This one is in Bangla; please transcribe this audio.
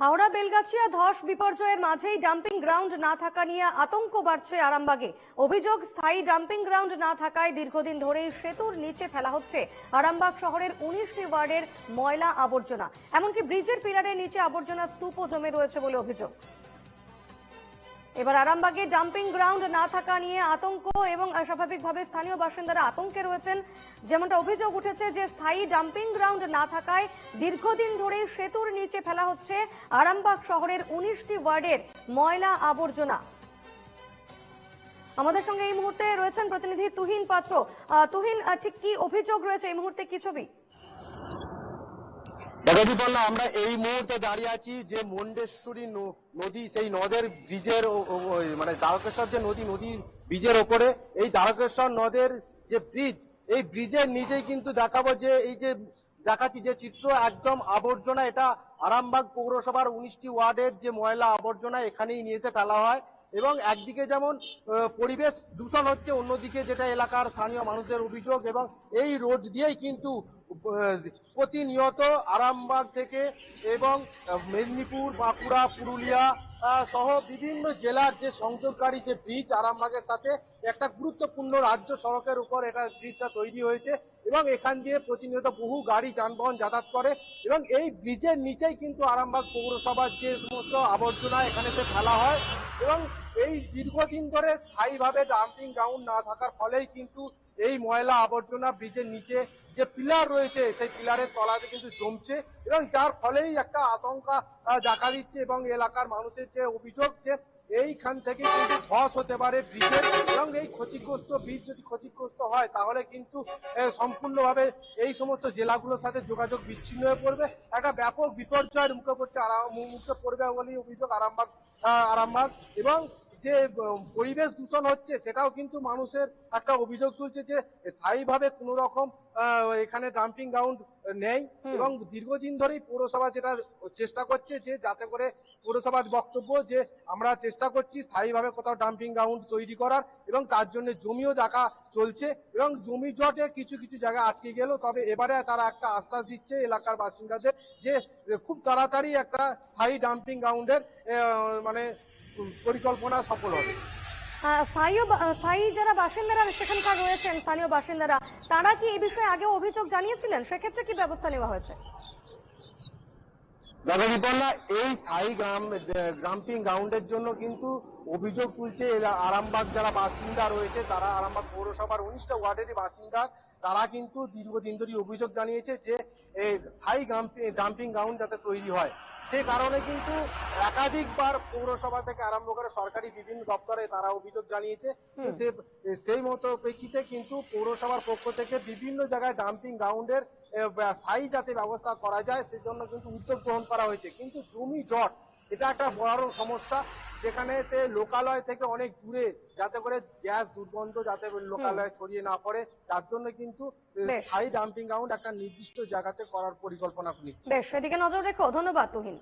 হাওড়া বেলগাছিয়া ধস বিপর্যয়ের মাঝেই ডাম্পিং গ্রাউন্ড না থাকা নিয়ে আতঙ্ক বাড়ছে আরামবাগে। অভিযোগ, স্থায়ী ডাম্পিং গ্রাউন্ড না থাকায় দীর্ঘদিন ধরেই সেতুর নিচে ফেলা হচ্ছে আরামবাগ শহরের 19টি ওয়ার্ডের ময়লা আবর্জনা। এমনকি ব্রিজের পিলারের নিচে আবর্জনা স্তূপও জমে রয়েছে বলে অভিযোগ। এবার আরামবাগে ডাম্পিং গ্রাউন্ড না থাকা নিয়ে আতঙ্ক এবং স্বাভাবিকভাবে স্থানীয় বাসিন্দারা আতঙ্কে রয়েছেন। যেমনটা অভিযোগ উঠেছে যে স্থায়ী ডাম্পিং গ্রাউন্ড না থাকায় দীর্ঘদিন ধরে সেতুর নিচে ফেলা হচ্ছে আরামবাগ শহরের 19টি ওয়ার্ডের ময়লা আবর্জনা। আমাদের সঙ্গে এই মুহূর্তে রয়েছেন প্রতিনিধি তুহিন পাত্র। তুহিন, ঠিক কি অভিযোগ রয়েছে এই মুহূর্তে, কি ছবি? আমরা এই মুহূর্তে দাঁড়িয়ে আছি যে মুন্ডেশ্বরী নদী, সেই নদের ব্রিজের মানে দ্বারকেশ্বর যে নদীর ব্রিজের ওপরে এই দ্বারকেশ্বর নদের যে ব্রিজ, এই ব্রিজের নিচেই কিন্তু দেখাবো যে এই যে দেখাচ্ছি যে চিত্র, একদম আবর্জনা। এটা আরামবাগ পৌরসভার 19টি ওয়ার্ডের যে ময়লা আবর্জনা এখানেই নিয়ে এসে ফেলা হয় এবং একদিকে যেমন পরিবেশ দূষণ হচ্ছে, অন্যদিকে যেটা এলাকার স্থানীয় মানুষের অভিযোগ। এবং এই রোড দিয়েই কিন্তু প্রতিনিয়ত আরামবাগ থেকে এবং মেদিনীপুর, বাঁকুড়া, পুরুলিয়া সহ বিভিন্ন জেলার যে সংযোগকারী যে ব্রিজ আরামবাগের সাথে, একটা গুরুত্বপূর্ণ রাজ্য সড়কের উপর এটা ব্রিজটা তৈরি হয়েছে এবং এখান দিয়ে প্রতিনিয়ত বহু গাড়ি যানবাহন যাতায়াত করে এবং এই ব্রিজের নিচেই কিন্তু আরামবাগ পৌরসভার যে সমস্ত আবর্জনা এখানে ফেলা হয় এবং এই দীর্ঘদিন ধরে স্থায়ীভাবে ডাম্পিং গ্রাউন্ড না থাকার ফলেই কিন্তু এই ময়লা আবর্জনা ব্রিজের নিচে যে পিলার রয়েছে সেই পিলারের তলাতে কিন্তু জমছে এবং যার ফলেই একটা আশঙ্কা দেখা দিচ্ছে এবং এলাকার মানুষের যে অভিযোগ যে এইখান থেকে কিন্তু ধস হতে পারে ব্রিজের এবং এই ক্ষতিগ্রস্ত ব্রিজ যদি ক্ষতিগ্রস্ত হয় তাহলে কিন্তু সম্পূর্ণভাবে এই সমস্ত জেলাগুলোর সাথে যোগাযোগ বিচ্ছিন্ন হয়ে পড়বে, একটা ব্যাপক বিপর্যয়ের মুখে পড়বে বলেই অভিযোগ আরামবাগ। এবং যে পরিবেশ দূষণ হচ্ছে সেটাও কিন্তু মানুষের একটা অভিযোগ তুলছে যে স্থায়ীভাবে কোন রকম এখানে ডাম্পিং গ্রাউন্ড নেই এবং দীর্ঘদিন ধরেই পৌরসভা যেটা চেষ্টা করছে যে যাতে করে পৌরসভার বক্তব্য যে আমরা চেষ্টা করছি স্থায়ীভাবে কোথাও ডাম্পিং গ্রাউন্ড তৈরি করার এবং তার জন্য জমিও দেখা চলছে এবং জমি জটে কিছু কিছু জায়গায় আটকে গেল। তবে এবারে তারা একটা আশ্বাস দিচ্ছে এলাকার বাসিন্দাদের যে খুব তাড়াতাড়ি একটা স্থায়ী ডাম্পিং গ্রাউন্ডের মানে পরিকল্পনা সফল হবে। স্থায়ী যারা বাসিন্দারা সেখানকার রয়েছেন, স্থানীয় বাসিন্দারা, তারা কি এই বিষয়ে আগে অভিযোগ জানিয়েছিলেন? সেক্ষেত্রে কি ব্যবস্থা নেওয়া হয়েছে? এই স্থায়ী ডাম্পিং গ্রাউন্ডের জন্য কিন্তু অভিযোগ তুলছে আরামবাগ যারা বাসিন্দা রয়েছে, তারা আরামবাগ পৌরসভার 19টা ওয়ার্ডেরই বাসিন্দা। তারা কিন্তু দীর্ঘদিন ধরে অভিযোগ জানিয়েছে যে স্থায়ী ডাম্পিং গ্রাউন্ড যাতে তৈরি হয়। সে কারণে কিন্তু একাধিকবার পৌরসভা থেকে আরম্ভ করে সরকারি বিভিন্ন দপ্তরে তারা অভিযোগ জানিয়েছে। সেই মতো প্রেক্ষিতে কিন্তু পৌরসভার পক্ষ থেকে বিভিন্ন জায়গায় ডাম্পিং গ্রাউন্ডের স্থায়ী যাতে ব্যবস্থা করা যায় সেজন্য কিন্তু উদ্যোগ গ্রহণ করা হয়েছে। কিন্তু জমি জট এটা একটা বড় সমস্যা, যেখানে লোকালয় থেকে অনেক দূরে যাতে করে গ্যাস দুর্গন্ধ যাতে লোকালয়ে ছড়িয়ে না পড়ে, তার জন্য কিন্তু স্থায়ী ডাম্পিং গ্রাউন্ড একটা নির্দিষ্ট জায়গাতে করার পরিকল্পনা নিচ্ছে। বেশ, সেদিকে নজর রেখো। ধন্যবাদ তুহিন।